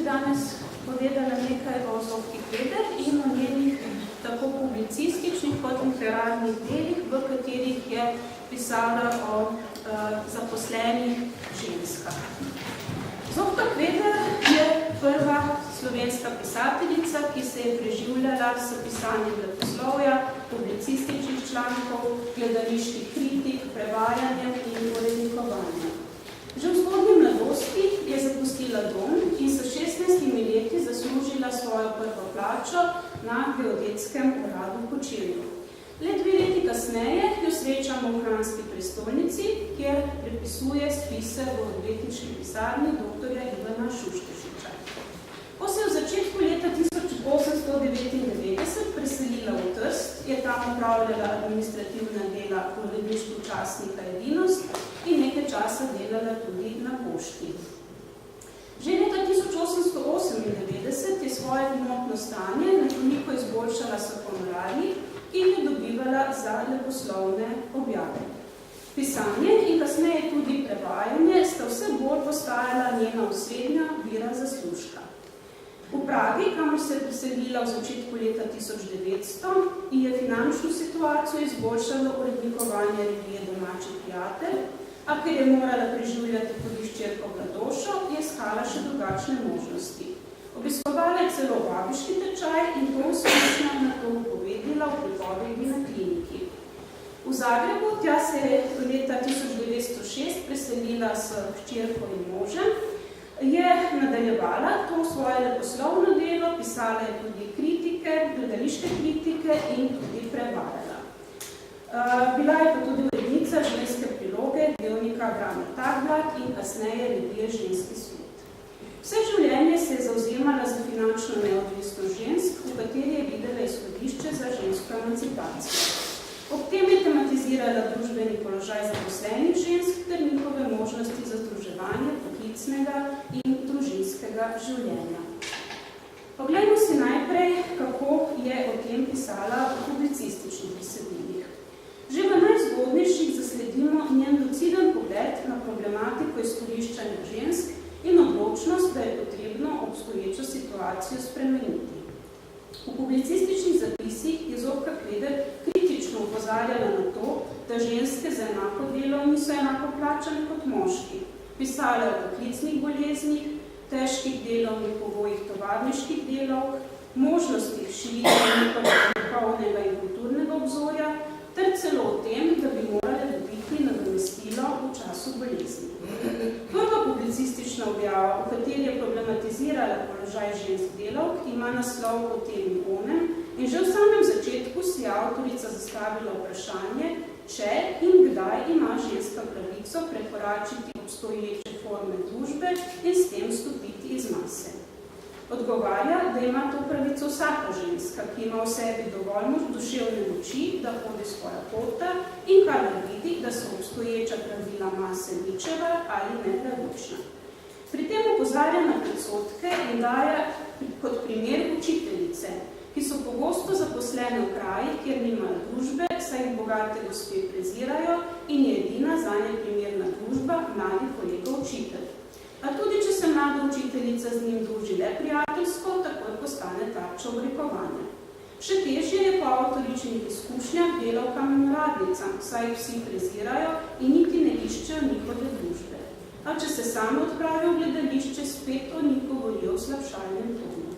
danes povedala nekaj o Zofki Kveder in o njenih tako publicističnih kot literarnih delih, v katerih je pisala o zaposlenih ženskah. Zofka Kveder je prva slovenska pisateljica, ki se je preživljala s pisanjem leposlovja, publicističnih člankov, gledaliških kritik, prevajanjem in urednikovanjem. Že v zgodnji mladosti je zapustila dom in s 16 leti zaslužila svojo prvo plačo na geodetskem uradu v Kočevju. Le 2 leti kasneje jo srečamo v kranjski prestolnici, kjer prepisuje spise v odvetniški pisarni dr. Ivana Šuštešiča. Ko se je v začetku leta 1899 preselila v Trst, je tam opravljala administrativna dela v uredništvu časnika Edinost in nekaj časa delala tudi na pošti. Že leta 1898 je svoje gmotno stanje nekoliko izboljšala s honorarji, ki jih je dobivala za leposlovne objave. Pisanje in kasneje tudi prevajanje sta vse bolj postajala njena osrednja vira zaslužka. V Pragi, kamor se je preselila v začetku leta 1900, je finančno situacijo izboljšalo urednikovanje revije Domači prijatelj, a ker je morala preživljati tudi hčerko Vladošo, je iskala še drugačne možnosti. Obiskovala je celo babiški tečaj in to uspešno na to povedila v pripovedi na kliniki. V Zagrebu, tja se je leta 1906 preselila s hčerko in možem, je nadaljevala to svoje leposlovno delo, pisala je tudi kritike, gledališke kritike in tudi prevajala. Bila je pa tudi urednica ženske priloge, dnevnika Brane Tagblad in kasneje revije Ženski svet. Vse življenje se je zavzemala za finančno neodvisnost žensk, v kateri je videla izhodišče za žensko emancipacijo. Ob tem je tematizirala družbeni položaj zaposlenih žensk ter njihove možnosti za združevanje poklicnega in družinskega življenja. Poglejmo si najprej, kako je o tem pisala v publicističnih besedilih. Že v najzgodnejših zasledimo njen luciden pogled na problematiko izkoriščanja žensk in odločnost, da je potrebno obstoječo situacijo spremeniti. V publicističnih zapisih je Zofka Kveder kritično opozarjala na to, da ženske za enako delo niso enako plačane kot moški. Pisala je o poklicnih boleznih, težkih delovnih povojih tovarniških delov, možnostih širitev njihovega duhovnega in kulturnega obzorja, ter celo o tem, da bi morale dobiti nadomestilo v času bolezni. Prva publicistična objava, v kateri je problematizirala položaj žensk delavk, ima naslov o tem in onem in že v samem začetku si je avtorica zastavila vprašanje, če in kdaj ima ženska pravico prekoračiti obstoječe forme družbe in s tem stopiti iz mase. Odgovarja, da ima to pravico vsaka ženska, ki ima v sebi dovolj duševne moči, da hodi svoja pota in kar vidi, da so obstoječa pravila mase ničeva ali nepravična. Pri tem opozarja na predsodke in daje kot primer učiteljice, ki so pogosto zaposlene v krajih, kjer nimajo družbe, saj jih bogate gospe prezirajo in je edina zanje primerna družba mladi kolega učitelj. A tudi, če se mlada učiteljica z njim druži le prijateljsko, takoj postane tarča obrekovanja. Še težje je po avtoričinih izkušnjah delavkam in uradnicam, saj jih vsi prezirajo in niti ne iščejo njihove družbe. A če se same odpravijo v gledališče, spet o njih govorijo v slabšalnem tonu.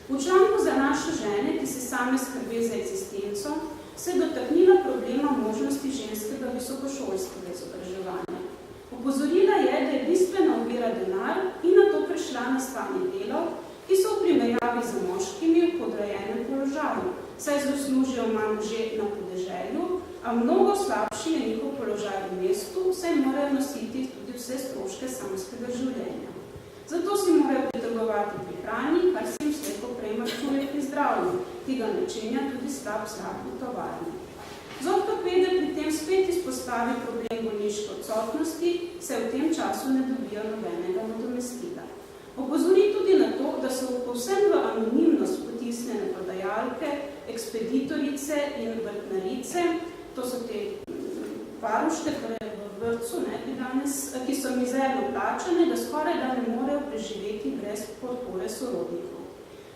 V članku Za naše žene, ki se same skrbe za eksistenco, se je dotaknila problema možnosti ženskega visokošolskega izobraževanja. Opozorila je, da je bistvena ovira denar in na to prešla na stanje delov, ki so v primerjavi z moškimi v podrejenem položaju, saj zaslužijo manj že na podeželju, a mnogo slabši je njihov položaj v mestu, saj morajo nositi tudi vse stroške samskega življenja. Zato si morajo pritrgovati pri hrani, kar se jim sleko premačuje pri zdravlju, ki ga načenja tudi slab zrak v tovarni. Zofka Kveder pri tem spet izpostavi problem bolniške odsotnosti, saj v tem času ne dobijo nobenega nadomestila. Opozori tudi na to, da so povsem v anonimnost potisnjene prodajalke, ekspeditorice in vrtnarice, to so te varuške, torej v vrtcu, ki so mizerno plačane, da skoraj da ne morejo preživeti brez sorodnikov.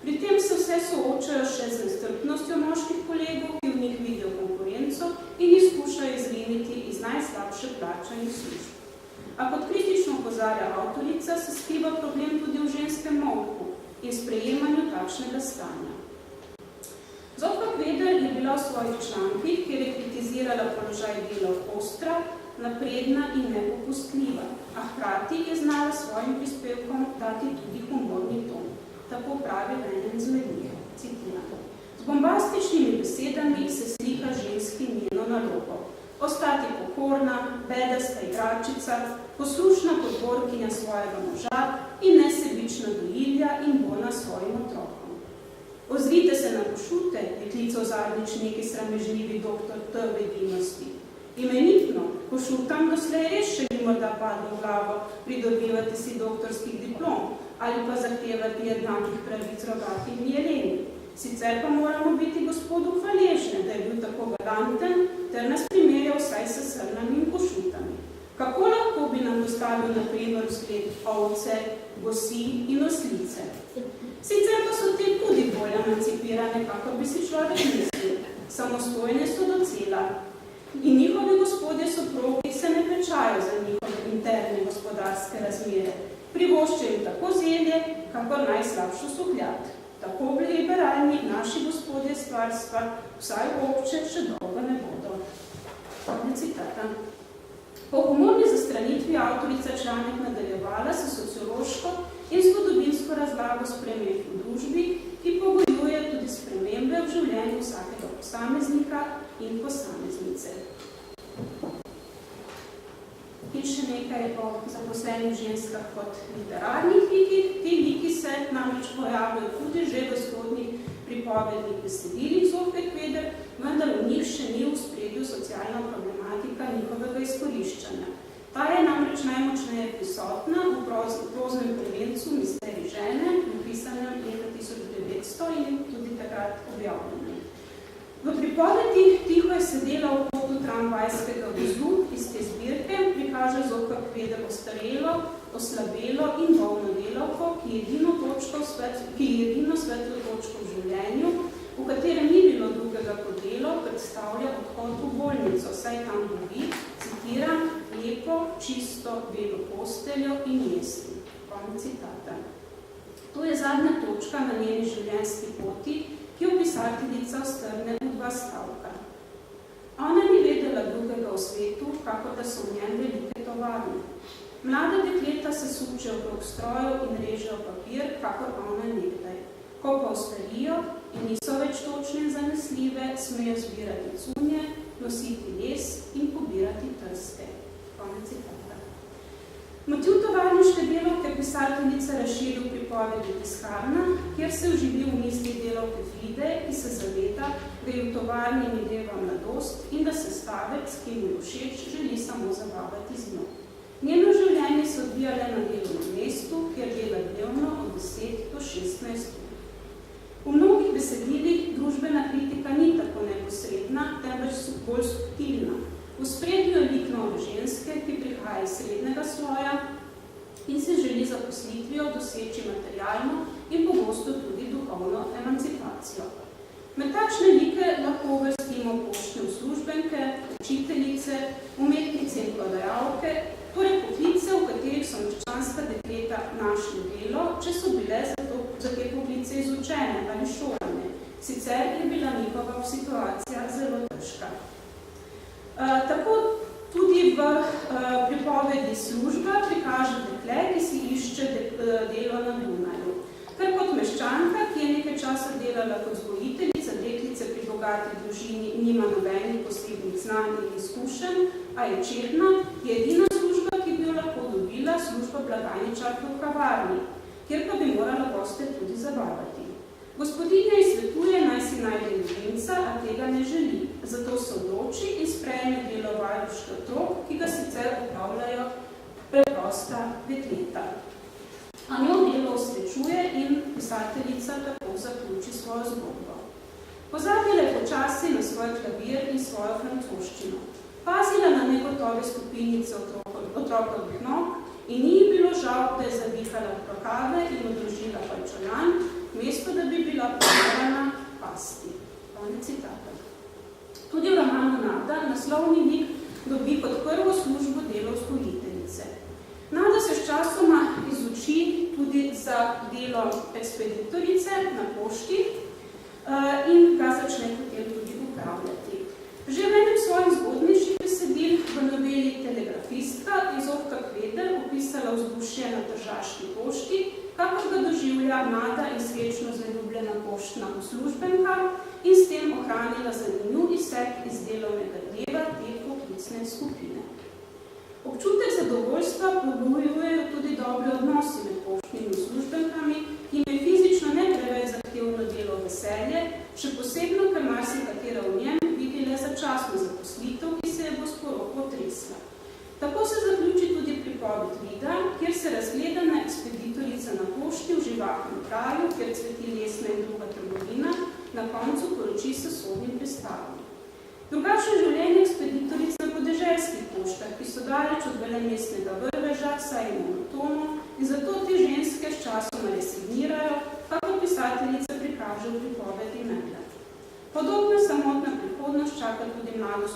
Pri tem se vse soočajo še z nestrpnostjo moških kolegov, ki v njih vidijo konkurenco in izkušajo izriniti iz najslabše plačanih služb. A kot kritično opozarja avtorica, se skriva problem tudi v ženskem molku in sprejemanju takšnega stanja. Zofka Kveder je bila v svojih člankih, kjer je kritizirala položaj delov ostra, napredna in nepopustljiva, a hkrati je znala svojim prispevkom dati tudi humorni ton. Tako pravi v enem izmed njih, citiram. Z bombastičnimi besedami se slika ženski njeno nalogo. Ostati pokorna, bedasta igračica, poslušna podborkinja svojega moža in nesebična dojilja in bona svojim otrokom. Ozrite se na Košute, je klical zadnjič neki sramežljivi doktor T. vednosti. Imenitno, Košutam doslej res še ni morda padlo v glavo pridobivati si doktorskih diplom ali pa zahtevati jednakih pravic rogatih jeleni. Sicer pa moramo biti gospodu hvaležni, da je bil tako galanten, ter nas primerjal vsaj s srnami in košutami. Kako lahko bi nam dostavil na primer vzgled ovce, gosi in oslice? Sicer pa so te tudi bolj emancipirane, kako bi si človek mislil. Samostojne so docela. In njihovi gospodje soprogi se ne pečajo za njihove interne gospodarske razmere. Privoščajo tako zelje, kakor najslabšo suhljat. Tako liberalni naši gospodje stvarstva vsaj obče še dolgo ne bodo. Konec citata. Po humorni zastranitvi avtorica članek nadaljevala s sociološko in zgodovinsko razlago sprememb v družbi, ki pogojuje tudi spremembe v življenju vsakega posameznika in posameznice. In še nekaj o zaposlenih ženskah kot literarnih likih. Ti liki se namreč pojavljajo tudi že v zgodnjih pripovednih besedilih Zofke Kveder, vendar v njih še ni v ospredju socialna problematika njihovega izkoriščanja. Ta je namreč najmočneje prisotna v proznem prvencu Misterij žene, napisanem leta 1900 in tudi takrat objavljenem. V pripovedi Tiho je sedela v kotu tramvajskega vozlu iz te zbirke prikaže Zofka Kveder ostarelo, oslabelo in bolno delavko, ki je edino svetlo točko v življenju, v katerem ni bilo drugega kot delo, predstavlja odhod v bolnico, saj tam dobi, citiram, lepo, čisto, belo posteljo in jesti. Konec citata. To je zadnja točka na njeni življenjski poti, ki jo pisateljica strne v 2 stavka. Ona ni vedela drugega v svetu, kako da so v njem velike tovarne. Mlada dekleta se suče okrog strojev in režejo papir, kakor ona nekdaj. Ko pa ostarijo in niso več točne in zanesljive, smejo zbirati cunje, nositi les in pobirati trske. Konec citata. Motiv tovarniške delavke pisateljica razširi v pripovedi Tiskarna, kjer se vživi v misli delavke Fride, ki se zaveda, da je v tovarni mideva mladost in da se stavec, ki mu je všeč, želi samo zabavati z njo. Njeno življenje se odvija le na delovnem mestu, kjer dela dnevno od 10 do 16 ur. V mnogih besedilih družbena kritika ni tako neposredna, temveč bolj subtilna. V spredju je lik nove ženske, ki prihaja iz srednjega sloja in se želi zaposlitvijo doseči materialno in pogosto tudi duhovno emancipacijo. Med takšne like lahko uvrstimo poštne uslužbenke, učiteljice, umetnice in prodajalke, torej poklice, v katerih so meščanska dekleta našli delo, če so bile za te poklice izučene ali šolane. Sicer je bila njihova situacija zelo težka. Tako tudi v pripovedi Služba prikaže dekle, ki si išče delo na Dunaju. Ker kot meščanka, ki je nekaj časa delala kot vzgojiteljica, deklice pri bogati družini nima nobenih posebnih znanj in izkušenj, a je čedna, je edina služba, ki bi jo lahko dobila, služba blagajničarke v kavarni, kjer pa bi morala goste tudi zabavati. Gospodinja ji svetuje, naj si najde ljubimca, a tega ne želi. Zato se odloči in sprejme delo varuške otrok, ki ga sicer opravljajo preprosta dekleta. A njo delo osrečuje in pisateljica tako zaključi svojo zgodbo. Pozabila je počasi na svoj klavir in svojo francoščino. Pazila na negotove skupinice otrokovih nog In ni bilo žal, da je zavihala rokave in odložila pajčolan, mesto, da bi bila pripravljena pasti. Konec citata. Tudi v romanu Nada naslovni lik dobi kot prvo službo delo vzgojiteljice. Nada se sčasoma izuči tudi za delo ekspeditorice na pošti in ga začne potem tudi upravljati. Že v enem svojih zgodnejših besedil v noveli Telegrafistka je Zofka Kveder opisala vzdušje na Tržaški pošti, kakor ga doživlja mlada in srečno zaljubljena poštna uslužbenka in s tem ohranila zanimiv izsek iz delovnega dneva te poklicne skupine. Občutek zadovoljstva pogojujejo tudi dobre odnosi med poštnimi uslužbenkami, ki jim je fizično ne preveč zahtevno delo veselje, še posebno, ker marsikatera v njem vidi le začasno zaposlitev, ki se je bo s poroko tresla. Tako se zaključi tudi pripoved Vida, kjer se razgledana ekspeditorica na pošti v živahnem kraju, kjer cveti lesna in druga trgovina, na koncu poroči s sodnim pristavom. Drugačno življenje ekspeditoric na podeželskih poštah, ki so daleč od velemestnega vrveža, saj je monotono in zato te ženske s časoma resignirajo, kako pisateljica prikaže v pripovedi Medla. Podobna samotna prihodnost čaka tudi mlado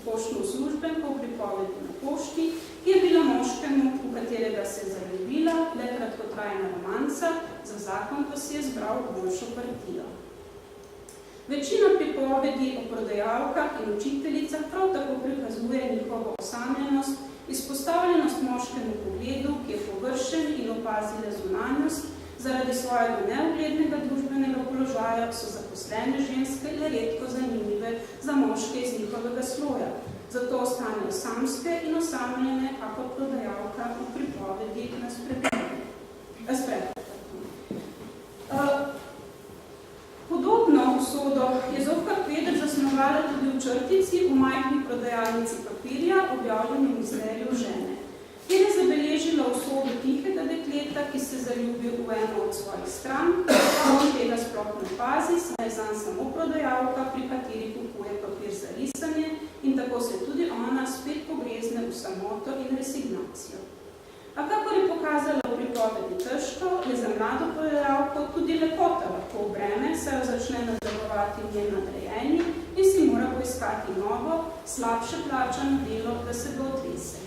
poštno uslužbenko v pripovedi Na pošti, ki je bila moškemu, v katerega se je zaljubila, le kratkotrajna romanca, za zakon pa si je zbral boljšo partijo. Večina pripovedi o prodajalkah in učiteljicah prav tako prikazuje njihovo osamljenost, izpostavljenost moškemu pogledu, ki je površen in opazile zunanjost, zaradi svojega neuglednega družbenega položaja so zaposlene ženske le redko zanimive za moške iz njihovega sloja. Zato ostanejo samske in osamljene, kakor prodajalka v pripovedi na sprehod. Podobno usodo je Zofka Kveder zasnovala tudi v črtici v majhni prodajalnici papirja, objavljenem misteriju žene, kjer je zabeležila usodo tihega dekleta, ki se zaljubi v eno od svojih strank, a on tega sploh ne pazi, saj je zanj samo prodajalka, pri kateri kupuje papir za risanje in tako se tudi ona spet pogrezne v samoto in resignacijo. A kakor je pokazala v pripovedi Težko, je za mlado prodajalko tudi lepota lahko v breme, saj jo začne nadlegovati njen nadrejeni in si mora poiskati novo, slabše plačano delo, da se ga odvese.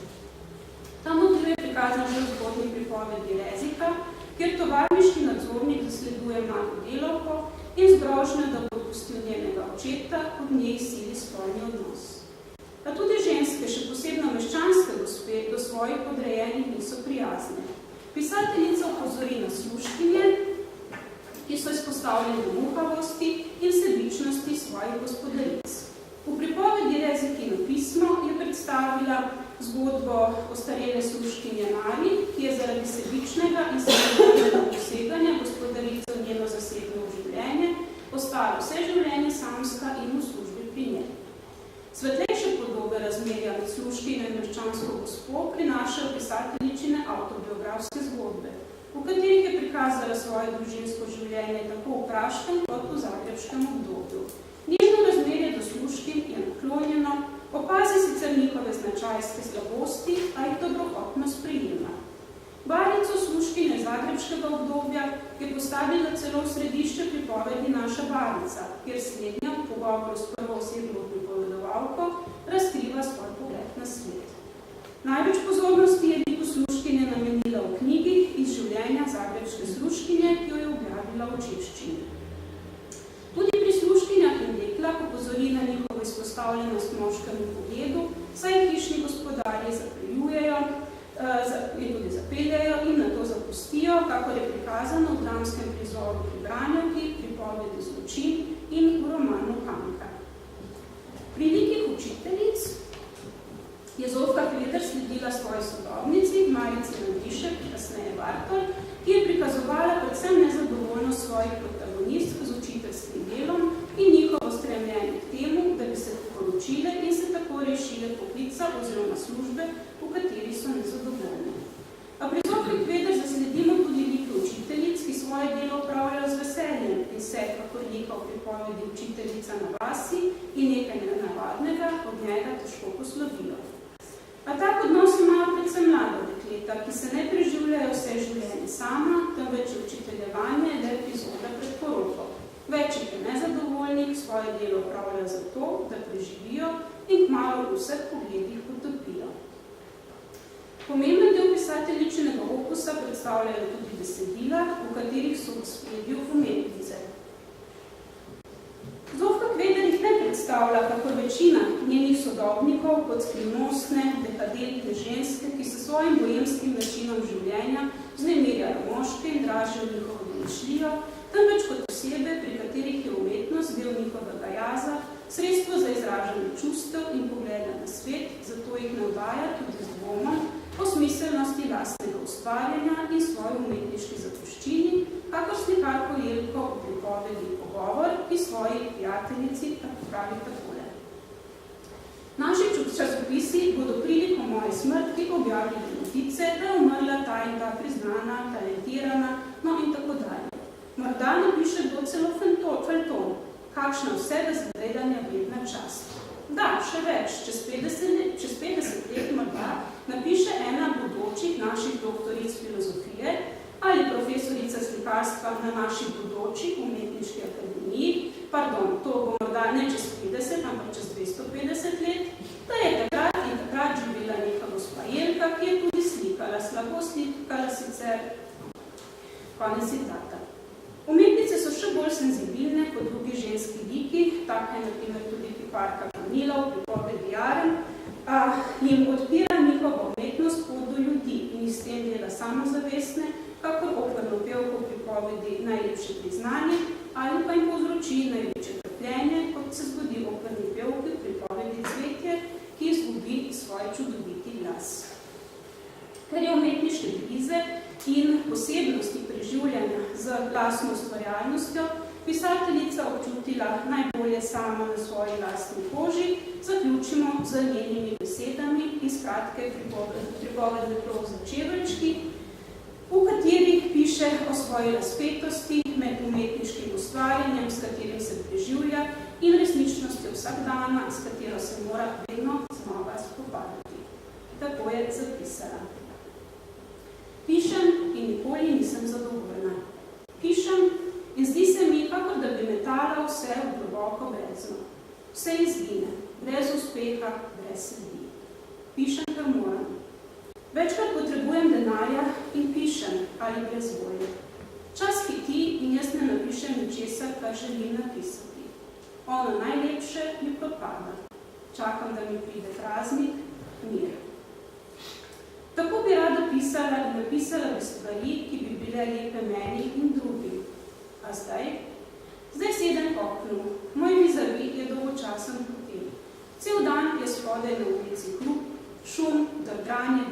Ta motiv je prikazan že v zgodnji pripovedi Rezika, kjer tovarniški nadzornik zasleduje mlado delavko in z grožnjo, da bo pustil njenega očeta, od njej sili spolni odnos. A tudi ženske, še posebno meščanske gospe, do svojih podrejenih niso prijazne. Pisateljica opozori na služkinje, ki so izpostavljene muhavosti in sebičnosti svojih gospodaric. V pripovedi Rezikino pismo je predstavila zgodbo ostarele služkinje Mari, ki je zaradi sebičnega in sebičnega poseganja gospodarice v njeno zasebno življenje postala vse življenje samska in v službi pri njej. Svetlejše podobe razmerja med služkinjo in meščansko gospo prinašajo pisateljičine avtobiografske zgodbe, v katerih je prikazala svoje družinsko življenje tako v praškem kot v zagrebškem obdobju. Nježno razmerje do služkin je naklonjeno, opazi sicer njihove značajske slabosti, a jih dobrohotno sprejema. Barico služkinje zagrebškega obdobja je postavila celo v središče pripovedi Naša barica, kjer slednja v pogovoru s prvoosebno pripovedovalko razkriva svoj pogled na svet. Največ pozornosti je liku služkinje namenila v knjigi iz življenja zagrebške služkinje, ki jo je objavila v češčini. Tudi pri služkinjah in deklah opozori na njihovo izpostavljenost moškemu pogledu, saj hišni gospodarji zapeljujejo in tudi zapeljajo in nato zapustijo, kakor je prikazano v dramskem prizoru pri Branjevki, pripovedi Zločin in v romanu Hanka. Pri likih učiteljic je Zofka Kveder sledila svoji sodobnici, Marici Nadišek, kasneje Bartol, ki je prikazovala predvsem nezadovoljnost svojih protagonistk z učiteljskim delom in njihovo stremljenje k temu, da bi se poročile in se tako rešile poklica oziroma službe, v kateri so nezadovoljne. A pri Zofki Kveder zasledimo tudi like učiteljic, ki svoje delo upravljajo z veseljem in se, kakor lika v pripovedi Učiteljica na vasi in nekaj nenavadnega od njega težko poslovijo. A tak odnos imajo predvsem mlada dekleta, dekleta, ki se ne preživljajo vse življenje sama, temveč učiteljevanje le epizoda pred poroko. Več jih je nezadovoljnih, svoje delo opravljajo zato, da preživijo in kmalu v vseh pogledih potopijo. Pomemben del pisateljičnega opusa predstavljajo tudi besedila, v katerih so v ospredju umetnice. Zofka Kveder jih ne predstavlja, kako večina njenih sodobnikov kot skrivnostne, dekadentne ženske, ki s svojim bojemskim načinom življenja vznemirjajo moške in dražijo njihovo domišljijo, temveč kot osebe, pri katerih je umetnost del njihovega jaza, sredstvo za izražanje čustev in pogleda na svet, zato jih navdaja tudi z dvomom o smiselnosti lastnega ustvarjanja in svoji umetniški zapuščini, kakor slikarko Jelko v pripovedi Pogovor, ki svoji prijateljici pravi takole. Naši časopisi bodo priliko moje smrti objavili notice, da je umrla ta in ta priznana, talentirana, no in tako dalje. Morda napiše kdo celo felton, kakšna vse razgledanja vredna čast. Da, še več, čez 50 let morda napiše ena bodočih naših doktoric filozofije ali profesorica slikarstva na naši bodoči umetniški akademiji, pardon, to bo morda ne čez 50, ampak čez 250 let, da je takrat in takrat živela neka gospa Jelka, ki je tudi slikala, slabo slikala sicer. Konec citata. Umetnice so še bolj senzibilne kot drugi ženski liki, tako je na primer tudi kiparka Kamila v pripovedi Jaren, jim odpira njihova umetnost pot do ljudi in s tem dela samozavestne, kakor operno pevko v pripovedi Najlepše priznanje, ali pa jim povzroči največje trpljenje, kot se zgodi operni pevki v pripovedi Cvetje, ki izgubi svoj čudoviti glas. Ker je umetniške krize in posebnosti preživljanja z lastno ustvarjalnostjo pisateljica občutila najbolje sama na svoji lastni koži, zaključimo z njenimi besedami iz kratke pripovedne proze Čeveljčki, v katerih piše o svoji razpetosti med umetniškim ustvarjanjem, s katerim se preživlja, in resničnostjo vsakdana, s katero se mora vedno znova spopadati. Tako je zapisala. Pišem in nikoli nisem zadovoljna. Pišem in zdi se mi, kakor da bi metala vse v globoko brezno. Vse izgine, brez uspeha, brez sledi. Pišem, ker moram. Večkrat potrebujem denarja in pišem ali brez volje. Čas hiti in jaz ne napišem ničesar, kar želim napisati. Ono najlepše mi propada. Čakam, da mi pride praznik, mir. Tako bi rada pisala in napisala stvari, ki bi bile lepe meni in drugim. A zdaj? Zdaj sedem k oknu. Moj vizavi je dolgočasen hotel. Cel dan je spodaj na ulici hrup, šum, drganje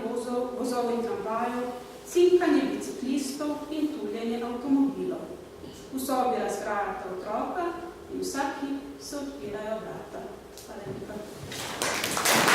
vozov in tramvajev, cinkanje biciklistov in tuljenje avtomobilov. V sobi razgrajata otroka in vsaki se odpirajo vrata. Hvala lepa.